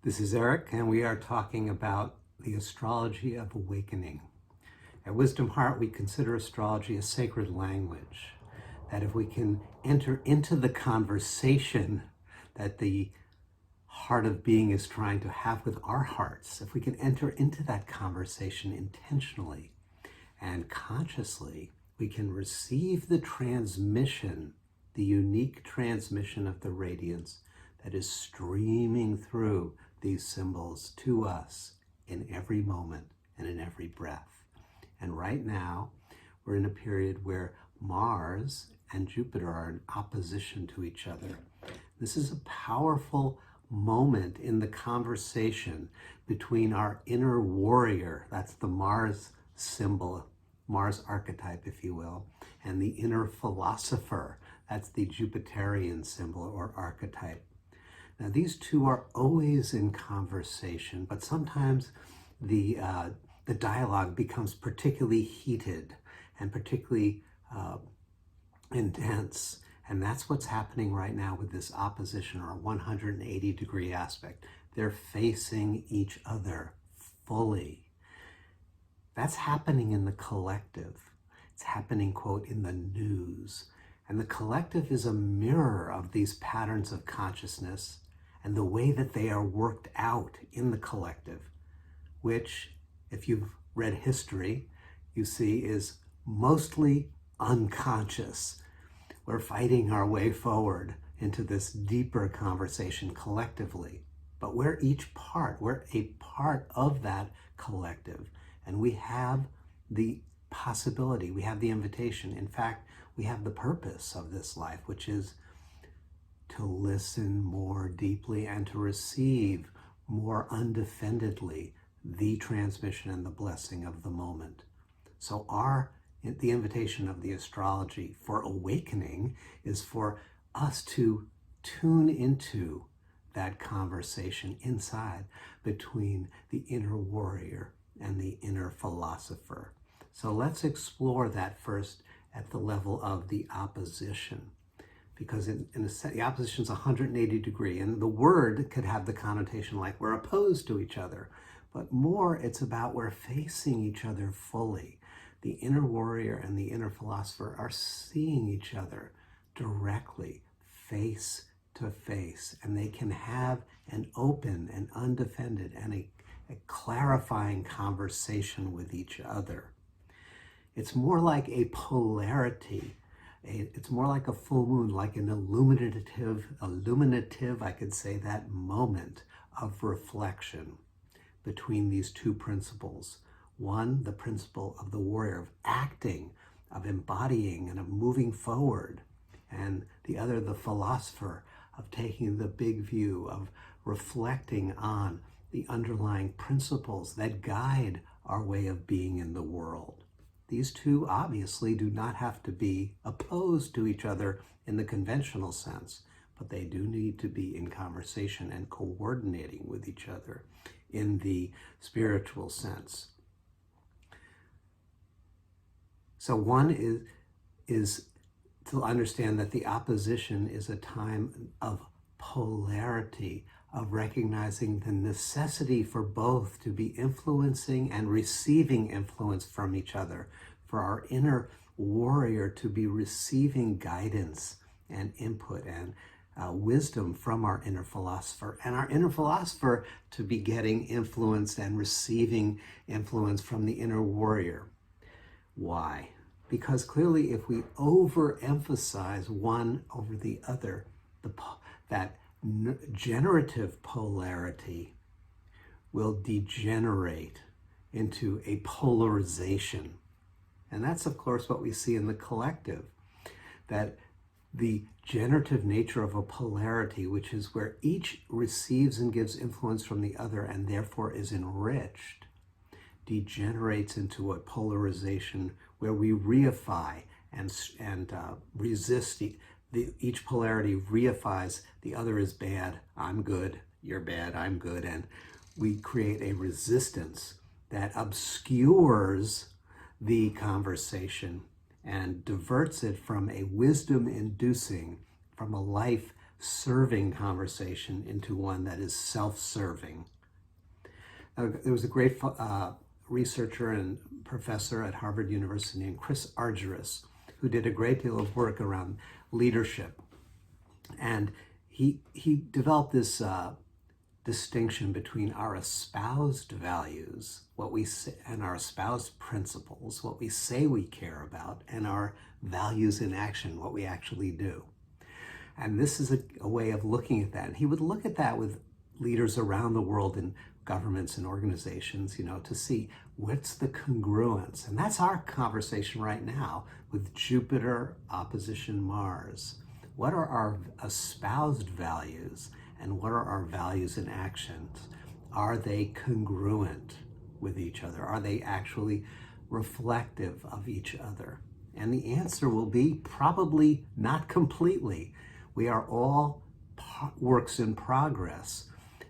This is Eric, and we are talking about the astrology of awakening. At Wisdom Heart, we consider astrology a sacred language, that if we can enter into the conversation that the heart of being is trying to have with our hearts, if we can enter into that conversation intentionally and consciously, we can receive the transmission, the unique transmission of the radiance that is streaming through these symbols to us in every moment and in every breath. And right now, we're in a period where Mars and Jupiter are in opposition to each other. This is a powerful moment in the conversation between our inner warrior, that's the Mars symbol, Mars archetype, if you will, and the inner philosopher, that's the Jupiterian symbol or archetype. Now, these two are always in conversation, but sometimes the dialogue becomes particularly heated and particularly intense. And that's what's happening right now with this opposition or 180-degree aspect. They're facing each other fully. That's happening in the collective. It's happening, quote, in the news. And the collective is a mirror of these patterns of consciousness and the way that they are worked out in the collective, which, if you've read history, you see is mostly unconscious. We're fighting our way forward into this deeper conversation collectively, but we're a part of that collective, and we have the possibility, we have the invitation. In fact, we have the purpose of this life, which is to listen more deeply and to receive more undefendedly the transmission and the blessing of the moment. So the invitation of the astrology for awakening is for us to tune into that conversation inside between the inner warrior and the inner philosopher. So let's explore that first at the level of the opposition, because the opposition is 180 degree, and the word could have the connotation like we're opposed to each other, but more it's about we're facing each other fully. The inner warrior and the inner philosopher are seeing each other directly, face to face, and they can have an open and undefended and a clarifying conversation with each other. It's more like a polarity. It's more like a full moon, like an illuminative, I could say, that moment of reflection between these two principles. One, the principle of the warrior, of acting, of embodying, and of moving forward. And the other, the philosopher, of taking the big view, of reflecting on the underlying principles that guide our way of being in the world. These two obviously do not have to be opposed to each other in the conventional sense, but they do need to be in conversation and coordinating with each other in the spiritual sense. So one is to understand that the opposition is a time of polarity, of recognizing the necessity for both to be influencing and receiving influence from each other, for our inner warrior to be receiving guidance and input and wisdom from our inner philosopher, and our inner philosopher to be getting influence and receiving influence from the inner warrior. Why? Because clearly if we overemphasize one over the other, that generative polarity will degenerate into a polarization. And that's, of course, what we see in the collective, that the generative nature of a polarity, which is where each receives and gives influence from the other and therefore is enriched, degenerates into a polarization where we reify and resist each polarity reifies the other is bad, I'm good, you're bad, I'm good, and we create a resistance that obscures the conversation and diverts it from a wisdom-inducing, from a life serving conversation into one that is self-serving. There was a great researcher and professor at Harvard University named Chris Argyris, who did a great deal of work around leadership. And he developed this distinction between our espoused values, what we say, and our espoused principles, what we say we care about, and our values in action, what we actually do. And this is a way of looking at that. And he would look at that with leaders around the world in governments and organizations, to see what's the congruence. And that's our conversation right now with Jupiter opposition Mars. What are our espoused values and what are our values and actions? Are they congruent with each other? Are they actually reflective of each other? And the answer will be probably not completely. We are all works in progress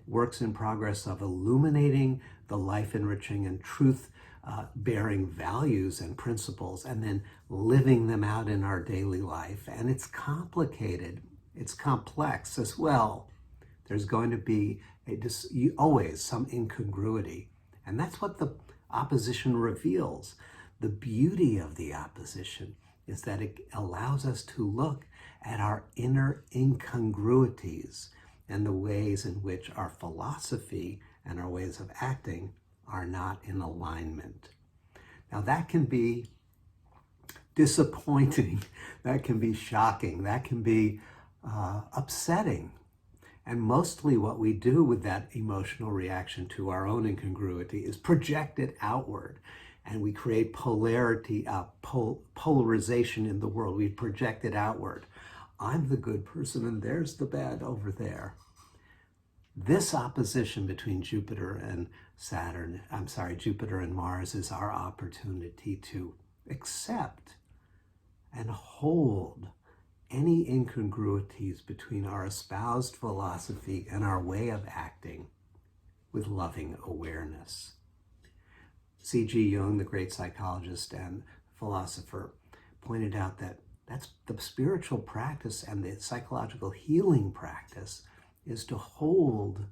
of illuminating the life-enriching and truth-bearing values and principles, and then living them out in our daily life. And it's complicated. It's complex as well. There's going to be always some incongruity. And that's what the opposition reveals. The beauty of the opposition is that it allows us to look at our inner incongruities and the ways in which our philosophy and our ways of acting are not in alignment. Now that can be disappointing, that can be shocking, that can be upsetting. And mostly what we do with that emotional reaction to our own incongruity is project it outward. And we create polarization in the world. We project it outward. I'm the good person and there's the bad over there. This opposition between Jupiter and Mars is our opportunity to accept and hold any incongruities between our espoused philosophy and our way of acting with loving awareness. C.G. Jung, the great psychologist and philosopher, pointed out that that's the spiritual practice and the psychological healing practice is to hold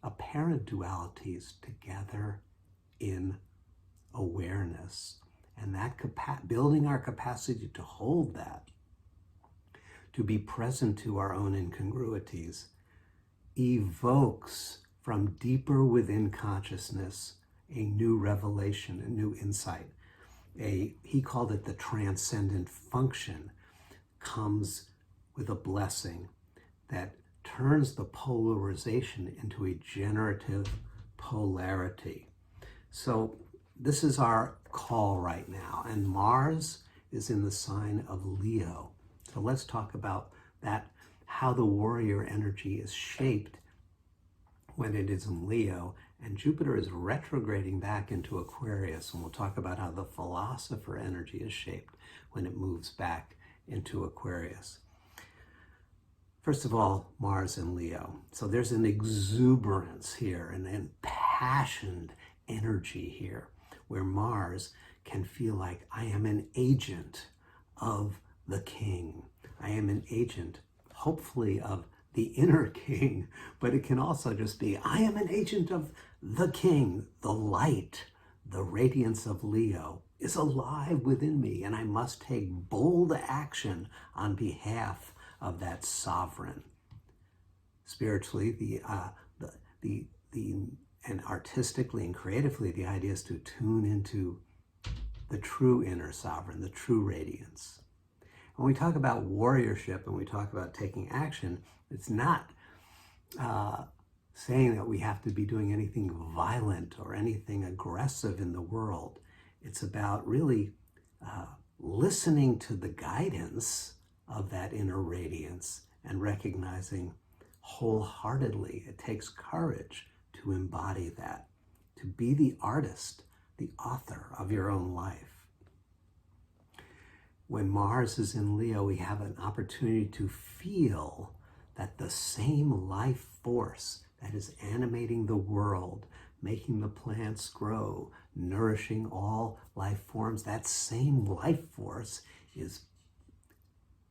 apparent dualities together in awareness. And that building our capacity to hold that, to be present to our own incongruities, evokes from deeper within consciousness a new revelation, a new insight. He called it the transcendent function, comes with a blessing that turns the polarization into a generative polarity. So this is our call right now, and Mars is in the sign of Leo. So let's talk about that, how the warrior energy is shaped when it is in Leo, and Jupiter is retrograding back into Aquarius, and we'll talk about how the philosopher energy is shaped when it moves back into Aquarius. First of all, Mars in Leo. So there's an exuberance here, an impassioned energy here, where Mars can feel like I am an agent of the king. I am an agent, hopefully, of the inner king, but it can also just be, I am an agent of the king. The light, the radiance of Leo is alive within me, and I must take bold action on behalf of that sovereign. Spiritually, and artistically and creatively, the idea is to tune into the true inner sovereign, the true radiance. When we talk about warriorship and we talk about taking action, it's not saying that we have to be doing anything violent or anything aggressive in the world. It's about really listening to the guidance of that inner radiance and recognizing wholeheartedly, it takes courage to embody that, to be the artist, the author of your own life. When Mars is in Leo, we have an opportunity to feel that the same life force that is animating the world, making the plants grow, nourishing all life forms, that same life force is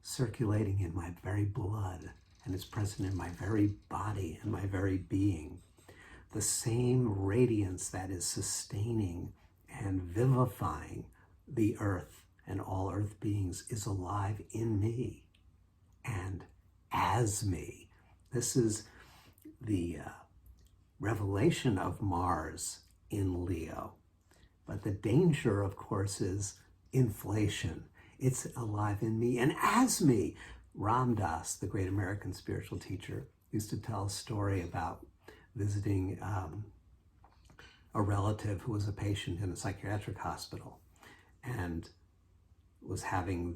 circulating in my very blood and it's present in my very body and my very being. The same radiance that is sustaining and vivifying the earth and all earth beings is alive in me and as me. This is the revelation of Mars in Leo. But the danger, of course, is inflation. It's alive in me and as me. Ram Dass, the great American spiritual teacher, used to tell a story about visiting a relative who was a patient in a psychiatric hospital and was having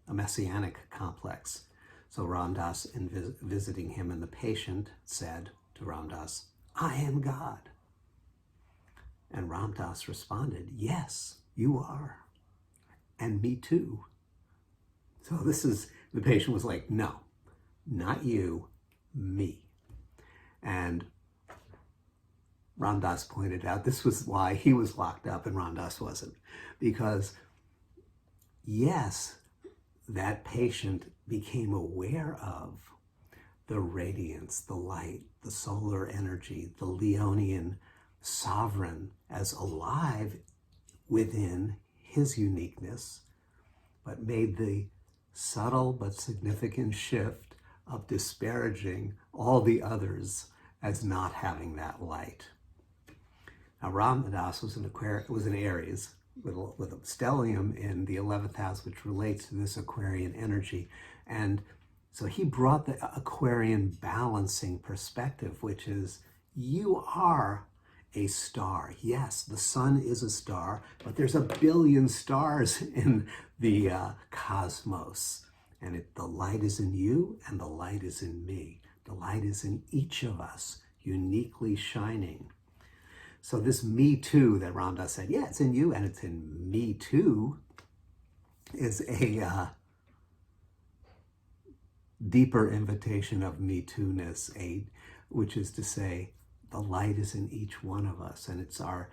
a messianic complex. So Ram Dass, in visiting him, and the patient said to Ram Dass, "I am God." And Ram Dass responded, "Yes, you are. And me too." So the patient was like, "No, not you, me." And Ram Dass pointed out this was why he was locked up and Ram Dass wasn't. Because yes, that patient became aware of the radiance, the light, the solar energy, the Leonian sovereign as alive within his uniqueness, but made the subtle but significant shift of disparaging all the others as not having that light. Now, Ram Dass was in Aries with a stellium in the 11th house, which relates to this Aquarian energy. And so he brought the Aquarian balancing perspective, which is you are a star. Yes, the sun is a star, but there's a billion stars in the cosmos. And the light is in you and the light is in me. The light is in each of us, uniquely shining. So this me too that Ram Dass said, yeah, it's in you and it's in me too, is a deeper invitation of me too-ness, which is to say, the light is in each one of us, and it's our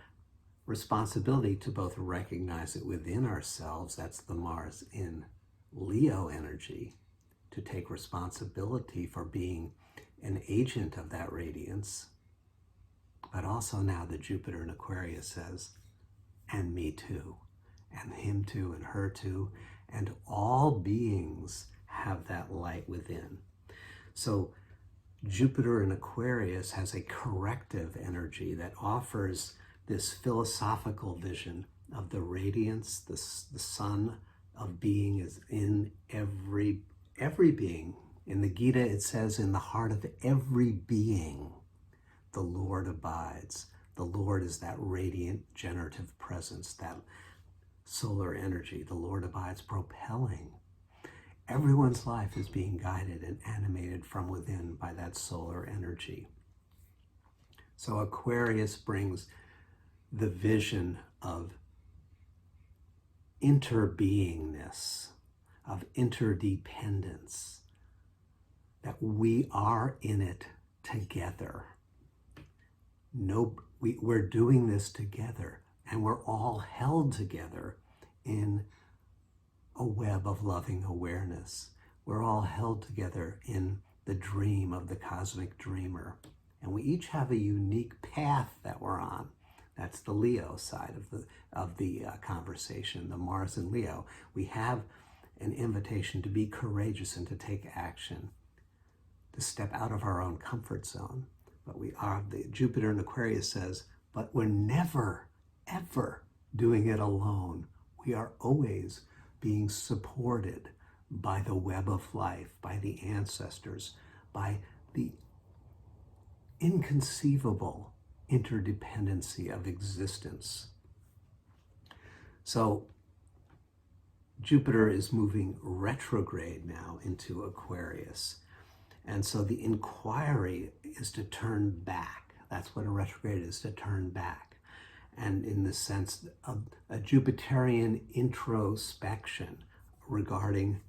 responsibility to both recognize it within ourselves, that's the Mars in Leo energy, to take responsibility for being an agent of that radiance. But also now the Jupiter in Aquarius says, and me too, and him too, and her too, and all beings have that light within. So Jupiter in Aquarius has a corrective energy that offers this philosophical vision of the radiance, the sun of being is in every being. In the Gita, it says, in the heart of every being, the Lord abides. The Lord is that radiant generative presence, that solar energy. The Lord abides, propelling. Everyone's life is being guided and animated from within by that solar energy. So Aquarius brings the vision of interbeingness, of interdependence, that we are in it together. We're doing this together, and we're all held together in a web of loving awareness. We're all held together in the dream of the cosmic dreamer. And we each have a unique path that we're on. That's the Leo side of the conversation, the Mars in Leo. We have an invitation to be courageous and to take action, to step out of our own comfort zone. But the Jupiter in Aquarius says, but we're never, ever doing it alone. We are always being supported by the web of life, by the ancestors, by the inconceivable interdependency of existence. So Jupiter is moving retrograde now into Aquarius. And so the inquiry is to turn back. That's what a retrograde is, to turn back. And in the sense of a Jupiterian introspection regarding,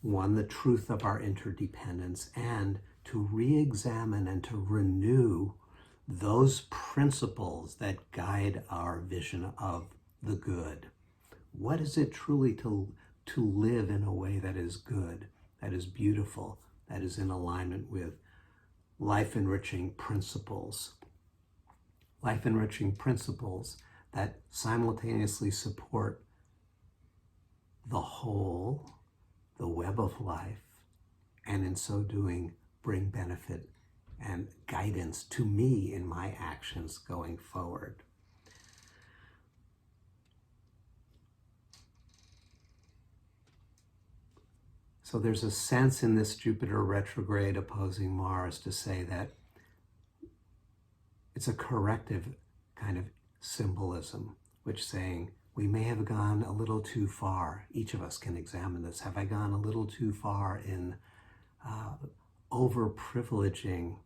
one, the truth of our interdependence, and to re-examine and to renew those principles that guide our vision of the good. What is it truly to live in a way that is good, that is beautiful, that is in alignment with life-enriching principles. Life-enriching principles that simultaneously support the whole, the web of life, and in so doing bring benefit and guidance to me in my actions going forward. So there's a sense in this Jupiter retrograde opposing Mars to say that it's a corrective kind of symbolism, which saying we may have gone a little too far. Each of us can examine this. Have I gone a little too far in over-privileging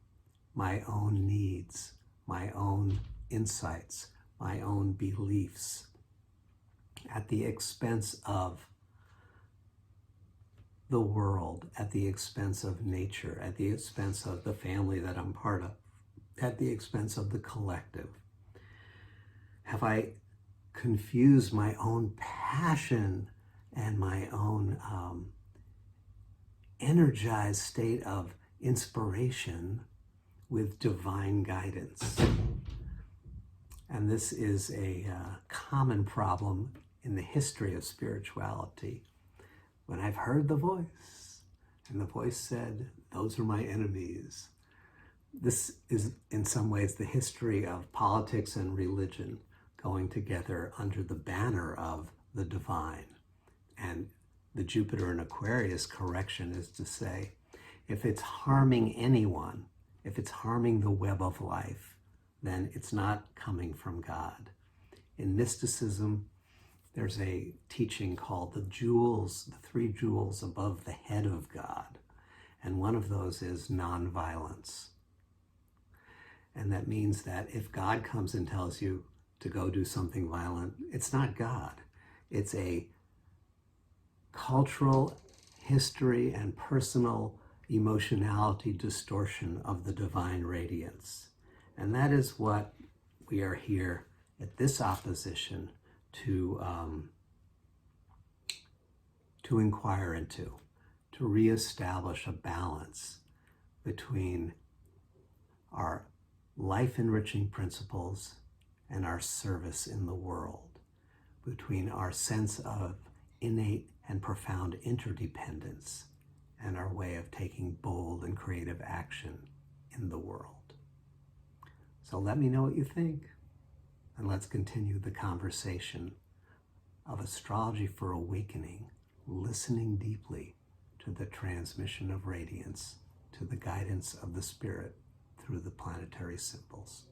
my own needs, my own insights, my own beliefs at the expense of the world, at the expense of nature, at the expense of the family that I'm part of, at the expense of the collective? Have I confused my own passion and my own energized state of inspiration with divine guidance? And this is a common problem in the history of spirituality. When I've heard the voice, and the voice said, "Those are my enemies." This is in some ways the history of politics and religion going together under the banner of the divine. And the Jupiter in Aquarius correction is to say, if it's harming anyone, if it's harming the web of life, then it's not coming from God. In mysticism, there's a teaching called the jewels, the 3 jewels above the head of God. And one of those is nonviolence. And that means that if God comes and tells you to go do something violent, it's not God. It's a cultural history and personal emotionality distortion of the divine radiance. And that is what we are here at this opposition to inquire into, to reestablish a balance between our life-enriching principles and our service in the world, between our sense of innate and profound interdependence and our way of taking bold and creative action in the world. So let me know what you think, and let's continue the conversation of astrology for awakening, listening deeply to the transmission of radiance, to the guidance of the spirit through the planetary symbols.